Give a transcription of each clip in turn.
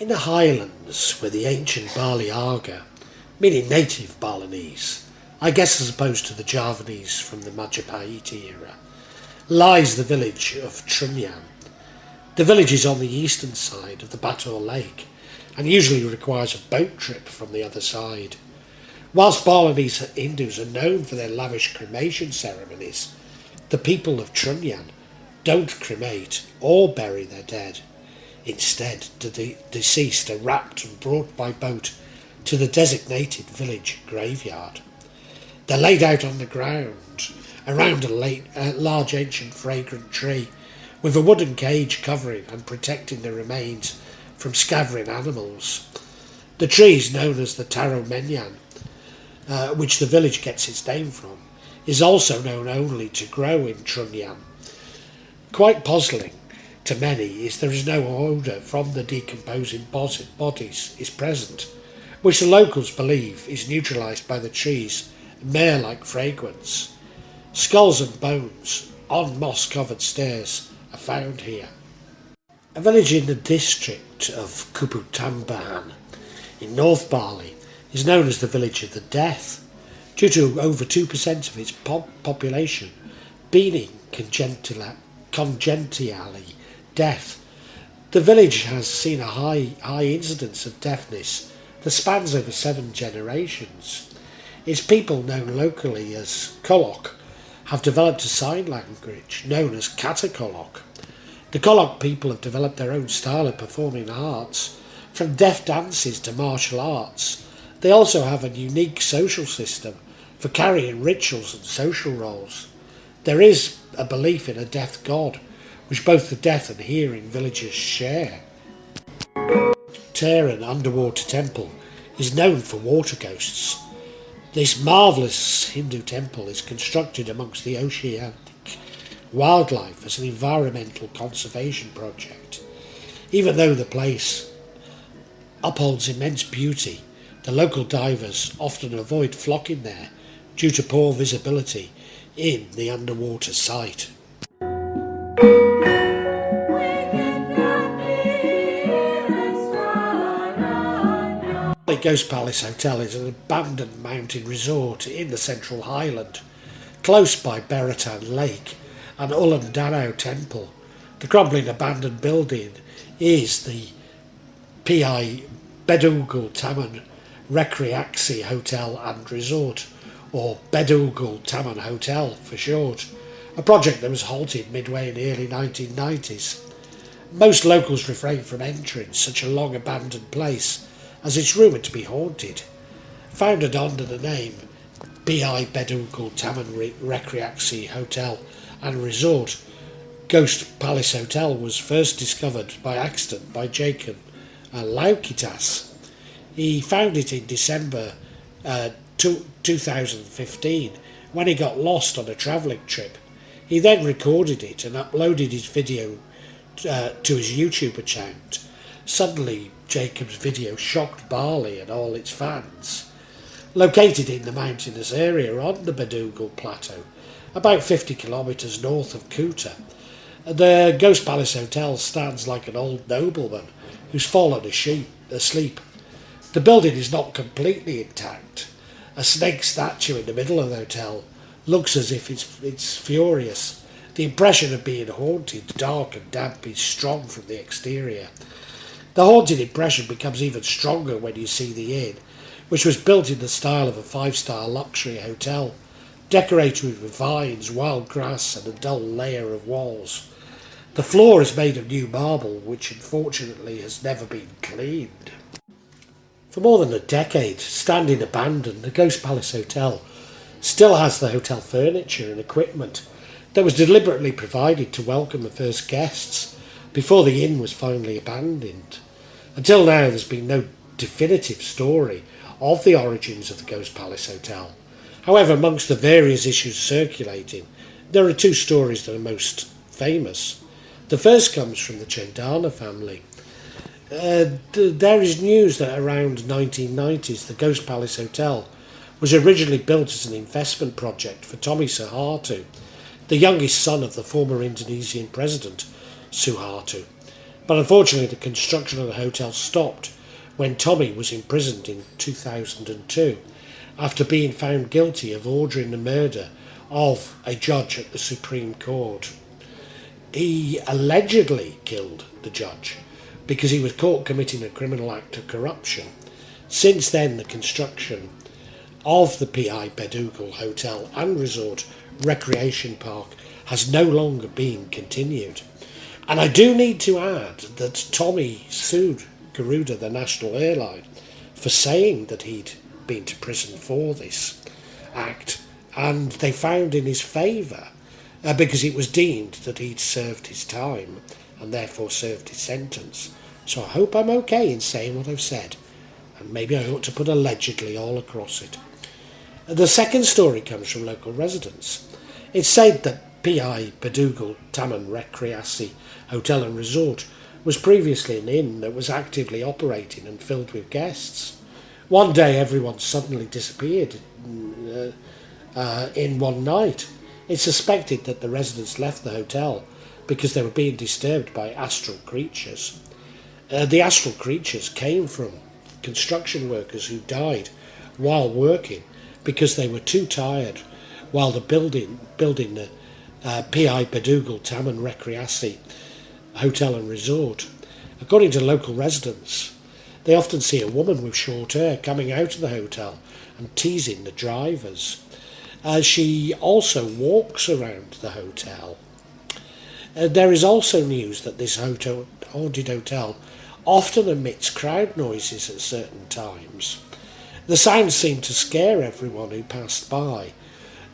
In the highlands, where the ancient Bali Aga, meaning native Balinese, I guess as opposed to the Javanese from the Majapahit era, lies the village of Trunyan. The village is on the eastern side of the Bator Lake and usually requires a boat trip from the other side. Whilst Balinese Hindus are known for their lavish cremation ceremonies, the people of Trunyan don't cremate or bury their dead. Instead, the deceased are wrapped and brought by boat to the designated village graveyard. They're laid out on the ground around a large ancient fragrant tree with a wooden cage covering and protecting the remains from scavenging animals. The tree is known as the Taro Menyan, which the village gets its name from, is also known only to grow in Trunyan. Quite puzzling to many is there is no odour from the decomposing bodies is present, which the locals believe is neutralised by the tree's myrrh-like fragrance. Skulls and bones on moss-covered stairs are found here. A village in the district of Kubutambahan in North Bali is known as the Village of the Death, due to over 2% of its population being congenially deaf. The village has seen a high incidence of deafness that spans over 7 generations. Its people, known locally as Kolok, have developed a sign language known as Katakolok. The Kolok people have developed their own style of performing arts, from deaf dances to martial arts. They also have a unique social system for carrying rituals and social roles. There is a belief in a deaf god, which both the deaf and hearing villagers share. Pemuteran underwater temple is known for water ghosts. This marvellous Hindu temple is constructed amongst the oceanic wildlife as an environmental conservation project. Even though the place upholds immense beauty, the local divers often avoid flocking there due to poor visibility in the underwater site. The Ghost Palace Hotel is an abandoned mountain resort in the Central Highland, close by Penataran Lake and Ulan Danau Temple. The crumbling abandoned building is the Pi Bedugul Taman Rekreaksi Hotel and Resort, or Bedugul Taman Hotel for short, a project that was halted midway in the early 1990s. Most locals refrain from entering such a long abandoned place, as it's rumoured to be haunted. Founded under the name Pi Bedugul Taman Rekreaksi Hotel and Resort, Ghost Palace Hotel was first discovered by accident by Jacob Laukitas. He found it in December 2015 when he got lost on a travelling trip. He then recorded it and uploaded his video to his YouTube account. Suddenly, Jacob's video shocked Bali and all its fans. Located in the mountainous area on the Bedugul Plateau, about 50 kilometres north of Kuta, the Ghost Palace Hotel stands like an old nobleman who's fallen asleep. The building is not completely intact. A snake statue in the middle of the hotel looks as if it's furious. The impression of being haunted, dark and damp, is strong from the exterior. The haunted impression becomes even stronger when you see the inn, which was built in the style of a 5-star luxury hotel, decorated with vines, wild grass and a dull layer of walls. The floor is made of new marble, which unfortunately has never been cleaned. For more than a decade, standing abandoned, the Ghost Palace Hotel still has the hotel furniture and equipment that was deliberately provided to welcome the first guests before the inn was finally abandoned. Until now, there's been no definitive story of the origins of the Ghost Palace Hotel. However, amongst the various issues circulating, there are 2 stories that are most famous. The first comes from the Chandana family. There is news that around 1990s, the Ghost Palace Hotel was originally built as an investment project for Tommy Suharto, the youngest son of the former Indonesian president, Suharto. But unfortunately the construction of the hotel stopped when Tommy was imprisoned in 2002 after being found guilty of ordering the murder of a judge at the Supreme Court. He allegedly killed the judge because he was caught committing a criminal act of corruption. Since then, the construction of the P.I. Bedugal Hotel and Resort Recreation Park has no longer been continued. And I do need to add that Tommy sued Garuda, the national airline, for saying that he'd been to prison for this act, and they found in his favour because it was deemed that he'd served his time and therefore served his sentence. So I hope I'm okay in saying what I've said, and maybe I ought to put allegedly all across it. The second story comes from local residents. It's said that P.I. Bedugal Taman Recreasi Hotel and Resort was previously an inn that was actively operating and filled with guests. One day everyone suddenly disappeared in one night. It's suspected that the residents left the hotel because they were being disturbed by astral creatures. The astral creatures came from construction workers who died while working because they were too tired while building the P.I. Bedugal Taman Recreasi Hotel and Resort. According to local residents, they often see a woman with short hair coming out of the hotel and teasing the drivers. She also walks around the hotel. There is also news that this haunted hotel often emits crowd noises at certain times. The sounds seemed to scare everyone who passed by,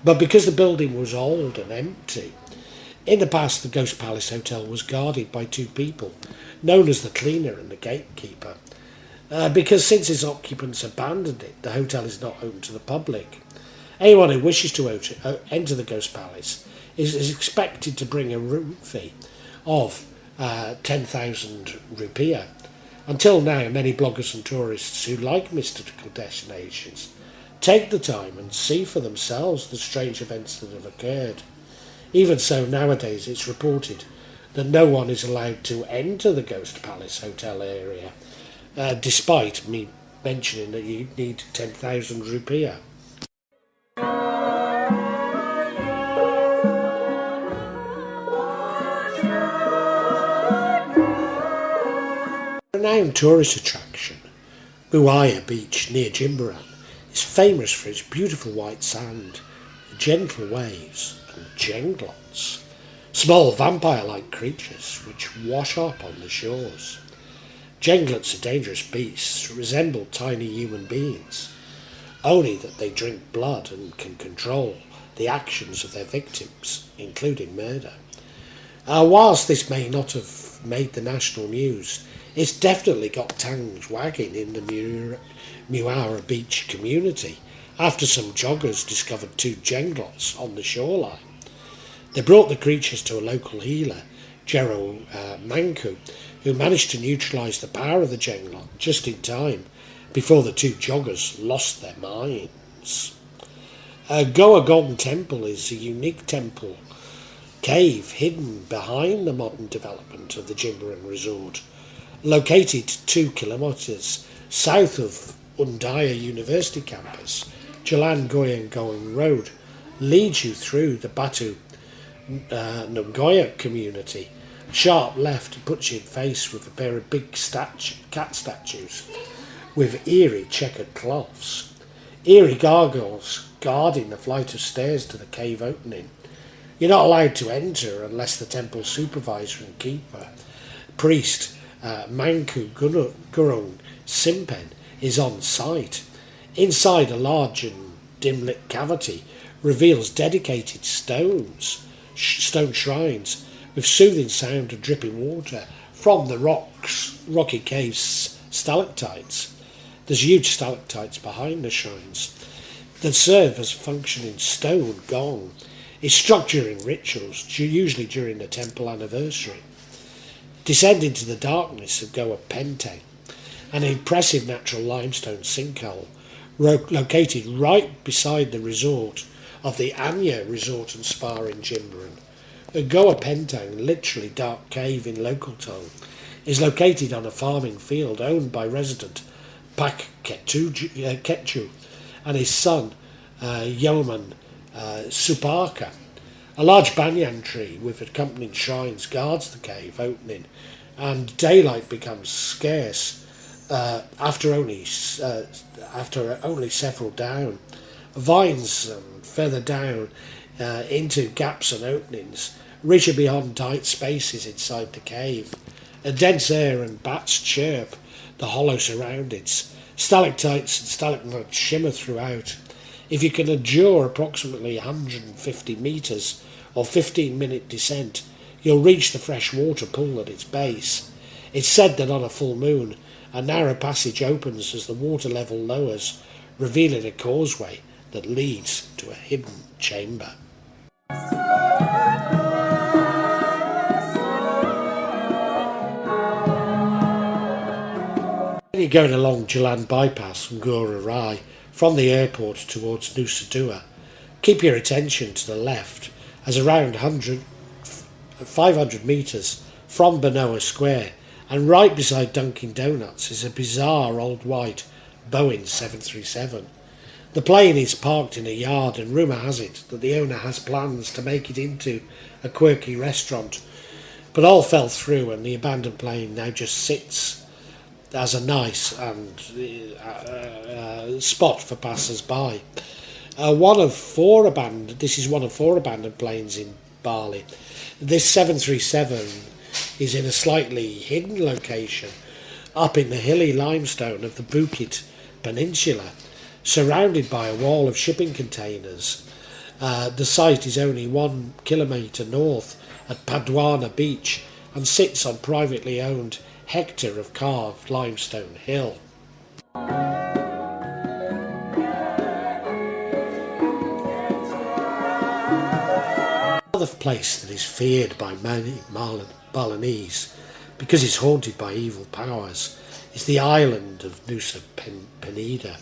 but because the building was old and empty, in the past the Ghost Palace Hotel was guarded by two people, known as the cleaner and the gatekeeper. Because since its occupants abandoned it, the hotel is not open to the public. Anyone who wishes to enter the Ghost Palace is expected to bring a room fee of 10,000 rupiah. Until now, many bloggers and tourists who like mystical destinations take the time and see for themselves the strange events that have occurred. Even so, nowadays it's reported that no one is allowed to enter the Ghost Palace Hotel area, despite me mentioning that you need 10,000 rupiah. A renowned tourist attraction, Muaya Beach near Jimbaran, is famous for its beautiful white sand, gentle waves and jenglots, small vampire-like creatures which wash up on the shores. Jenglots are dangerous beasts, resemble tiny human beings, only that they drink blood and can control the actions of their victims, including murder. Whilst this may not have made the national news, it's definitely got tongues wagging in the Muaya Beach community after some joggers discovered two jenglots on the shoreline. They brought the creatures to a local healer, Jero Manku, who managed to neutralise the power of the jenglot just in time before the two joggers lost their minds. Goa Gong Temple is a unique temple cave hidden behind the modern development of the Jimbaran Resort, located 2 kilometres south of Undaya University campus. Jalan Goyang Going Road leads you through the Batu Nungoyak community. Sharp left puts you in face with a pair of big cat statues with eerie checkered cloths. Eerie gargoyles guarding the flight of stairs to the cave opening. You're not allowed to enter unless the temple supervisor and keeper, priest Manku Gurung Simpen, is on site. Inside, a large and dim-lit cavity reveals dedicated stone shrines with soothing sound of dripping water from the rocky cave's stalactites. There's huge stalactites behind the shrines that serve as a functioning stone gong. It's struck during rituals, usually during the temple anniversary. Descend into the darkness of Goa Peteng, an impressive natural limestone sinkhole located right beside the resort of the Anya Resort and Spa in Jimbaran. Goa Peteng, literally dark cave in local tongue, is located on a farming field owned by resident Pak Ketchu and his son Yoman Supaka. A large banyan tree with accompanying shrines guards the cave opening, and daylight becomes scarce after only several down. Vines further down into gaps and openings, reaching beyond tight spaces inside the cave. A dense air and bats chirp the hollow surroundings. Stalactites and stalagmites shimmer throughout. If you can endure approximately 150 metres or 15-minute descent, you'll reach the fresh water pool at its base. It's said that on a full moon, a narrow passage opens as the water level lowers, revealing a causeway that leads to a hidden chamber. When you're going along Jalan Bypass from Goa Rai from the airport towards Nusa Dua, keep your attention to the left, as around 500 metres from Benoa Square and right beside Dunkin' Donuts is a bizarre old white Boeing 737. The plane is parked in a yard, and rumour has it that the owner has plans to make it into a quirky restaurant, but all fell through and the abandoned plane now just sits as a nice and spot for passers-by. This is one of four abandoned planes in Bali. This 737 is in a slightly hidden location up in the hilly limestone of the Bukit Peninsula, surrounded by a wall of shipping containers. The site is only 1 kilometre north at Muaya Beach and sits on privately owned hectare of carved limestone hill. Another place that is feared by many Balinese because it's haunted by evil powers is the island of Nusa Penida.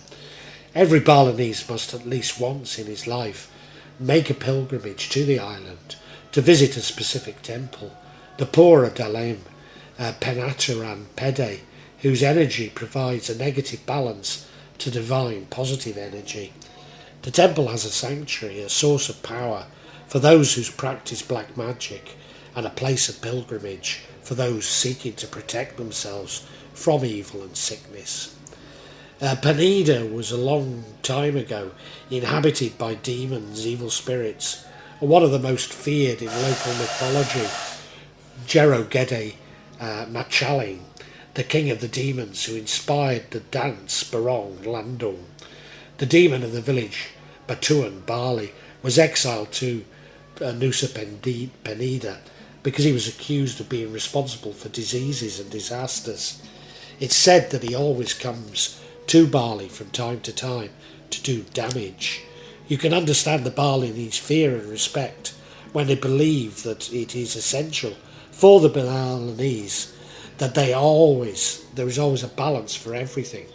Every Balinese must at least once in his life make a pilgrimage to the island to visit a specific temple, the Pura Dalem, Penataran Pede, whose energy provides a negative balance to divine positive energy. The temple has a sanctuary, a source of power for those who practice black magic, and a place of pilgrimage for those seeking to protect themselves from evil and sickness. Penida was a long time ago inhabited by demons, evil spirits, and one of the most feared in local mythology, Gede Machaling, the king of the demons who inspired the dance Barong Landung. The demon of the village, Batuan Bali, was exiled to Nusa Penida because he was accused of being responsible for diseases and disasters. It's said that he always comes to Bali from time to time to do damage. You can understand the Balinese fear and respect when they believe that it is essential for the Balinese that there is always a balance for everything.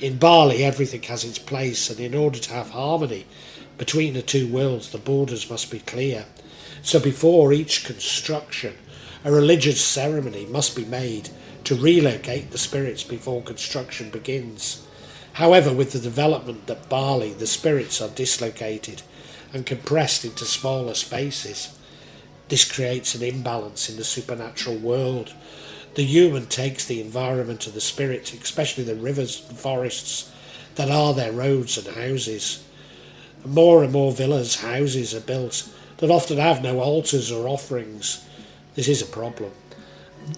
In Bali, everything has its place, and in order to have harmony between the two worlds, the borders must be clear. So before each construction, a religious ceremony must be made to relocate the spirits before construction begins. However, with the development at Bali, the spirits are dislocated and compressed into smaller spaces. This creates an imbalance in the supernatural world. The human takes the environment of the spirit, especially the rivers and forests that are their roads and houses. More and more villas, houses are built that often have no altars or offerings. This is a problem.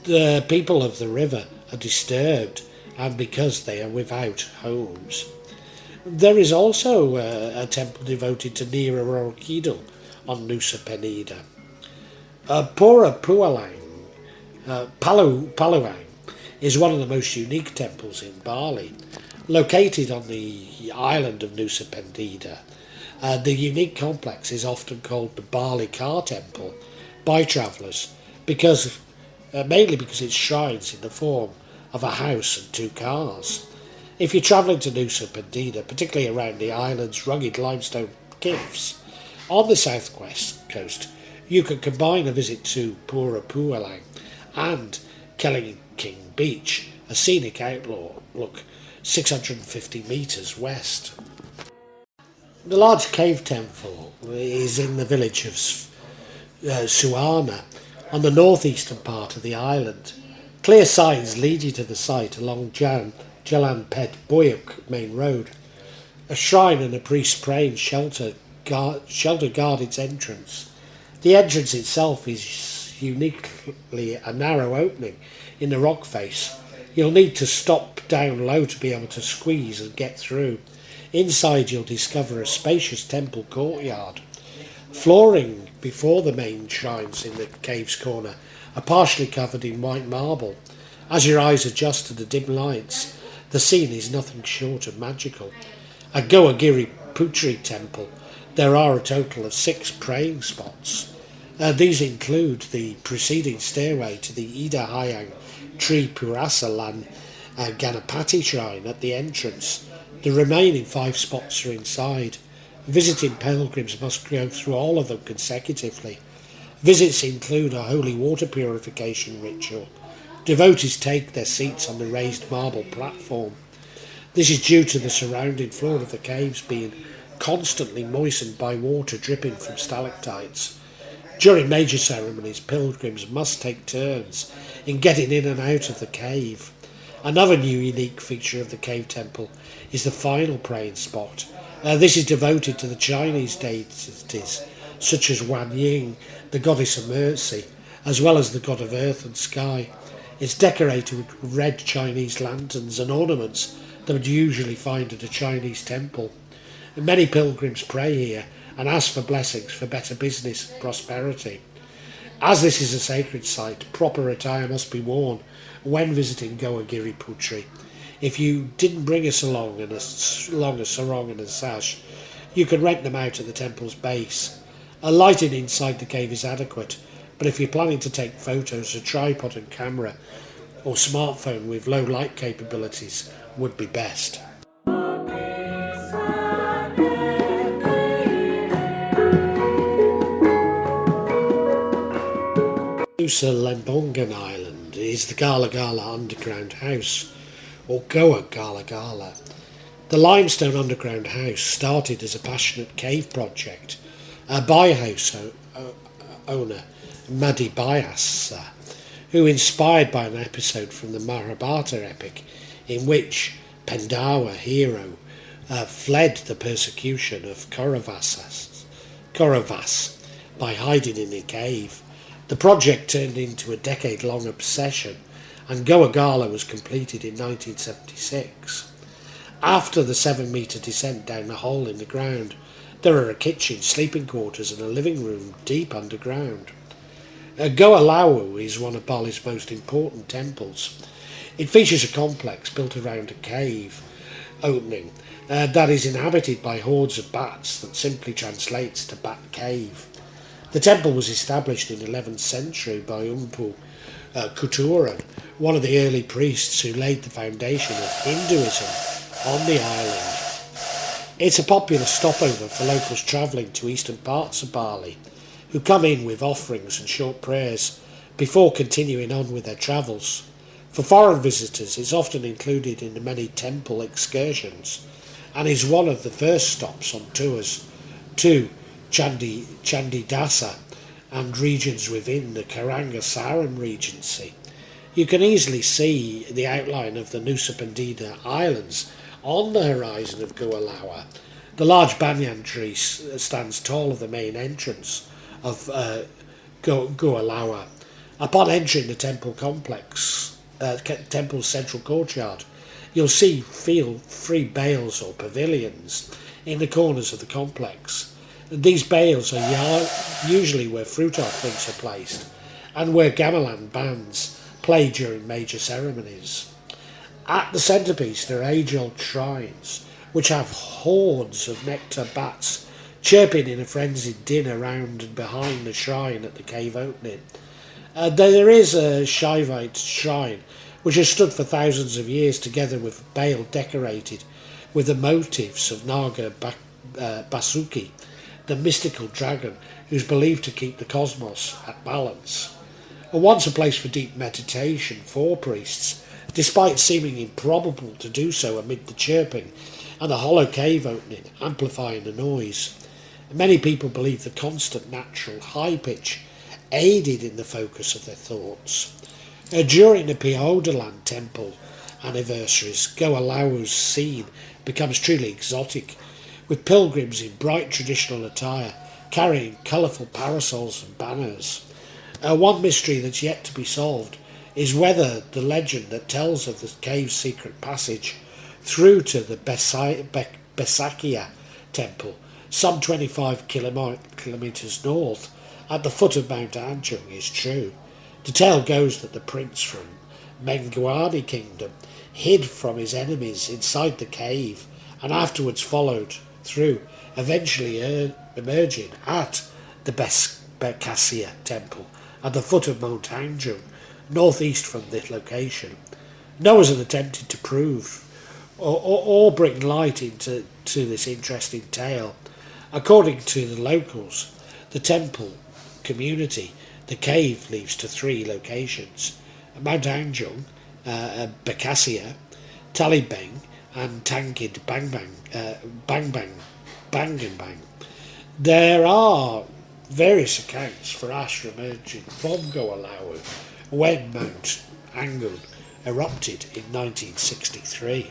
The people of the river are disturbed, and because they are without homes. There is also a temple devoted to Nira Orkidal on Nusa Penida. Pura Paluang is one of the most unique temples in Bali, located on the island of Nusa Penida. The unique complex is often called the Bali Car Temple by travellers mainly because its shrines in the form of a house and two cars. If you're travelling to Nusa Penida, particularly around the island's rugged limestone cliffs on the southwest coast, you can combine a visit to Pura Paluang and Kellinking Beach, a scenic outlook 650 metres west. The large cave temple is in the village of Suana, on the northeastern part of the island. Clear signs lead you to the site along Jalan Ped Boyuk main road. A shrine and a priest praying shelter guard its entrance. The entrance itself is uniquely a narrow opening in the rock face. You'll need to stop down low to be able to squeeze and get through. Inside you'll discover a spacious temple courtyard. Flooring before the main shrines in the cave's corner are partially covered in white marble. As your eyes adjust to the dim lights, the scene is nothing short of magical. At Goa Giri Putri temple, there are a total of 6 praying spots. These include the preceding stairway to the Ida Hyang Tri Purasalan Ganapati shrine at the entrance. The remaining 5 spots are inside. Visiting pilgrims must go through all of them consecutively. Visits include a holy water purification ritual. Devotees take their seats on the raised marble platform. This is due to the surrounding floor of the caves being constantly moistened by water dripping from stalactites. During major ceremonies, pilgrims must take turns in getting in and out of the cave. Another new unique feature of the cave temple is the final praying spot. This is devoted to the Chinese deities, such as Wan Ying, the goddess of mercy, as well as the god of earth and sky. It's decorated with red Chinese lanterns and ornaments that would usually find at a Chinese temple. Many pilgrims pray here and ask for blessings for better business and prosperity. As this is a sacred site, proper attire must be worn when visiting Goa Giri Putri. If you didn't bring a sarong and a sash, you can rent them out at the temple's base. A lighting inside the cave is adequate, but if you're planning to take photos, a tripod and camera or smartphone with low light capabilities would be best. Nusa Lembongan Island is the Gala-Gala underground house, or Goa Gala-Gala. The limestone underground house started as a passionate cave project by house owner Madi Bayasa, who, inspired by an episode from the Mahabharata epic in which Pandava hero fled the persecution of Kauravas by hiding in a cave. The project turned into a decade-long obsession, and Goa Gala was completed in 1976. After the 7-metre descent down the hole in the ground, there are a kitchen, sleeping quarters and a living room deep underground. Goa Lawah is one of Bali's most important temples. It features a complex built around a cave opening that is inhabited by hordes of bats that simply translates to Bat Cave. The temple was established in the 11th century by Umpu Kuturan, one of the early priests who laid the foundation of Hinduism on the island. It's a popular stopover for locals travelling to eastern parts of Bali, who come in with offerings and short prayers before continuing on with their travels. For foreign visitors, it's often included in the many temple excursions and is one of the first stops on tours to Chandidasa and regions within the Karangasaran Regency. You can easily see the outline of the Nusa Penida Islands on the horizon of Goa Lawah. The large banyan tree stands tall of the main entrance of Goa Lawah. Upon entering the temple complex, temple's central courtyard, you'll feel 3 bales or pavilions in the corners of the complex. These bales are usually where fruit offerings are placed and where gamelan bands play during major ceremonies. At the centrepiece there are age-old shrines which have hordes of nectar bats chirping in a frenzied din around and behind the shrine at the cave opening. There is a Shaivite shrine which has stood for thousands of years, together with a bale decorated with the motifs of Naga Basuki, the mystical dragon who's believed to keep the cosmos at balance. and once a place for deep meditation for priests, despite seeming improbable to do so amid the chirping and the hollow cave opening amplifying the noise. Many people believe the constant natural high pitch aided in the focus of their thoughts. During the Pemuteran temple anniversaries, Goa Lawah's scene becomes truly exotic, with pilgrims in bright traditional attire carrying colourful parasols and banners. One mystery that's yet to be solved is whether the legend that tells of the cave's secret passage through to the Besakia temple, some 25 kilometres north, at the foot of Mount Anjung, is true. The tale goes that the prince from Menguani kingdom hid from his enemies inside the cave and afterwards followed through, eventually emerging at the Besakia temple at the foot of Mount Anjung, northeast from this location. No one has attempted to prove or bring light into this interesting tale. According to the locals, the temple community, the cave leads to 3 locations: Mount Anjung, Besakia, Talibeng, and Tangid Bang. There are various accounts for Ashra emerging from Goa Lawah when Mount Anjung erupted in 1963.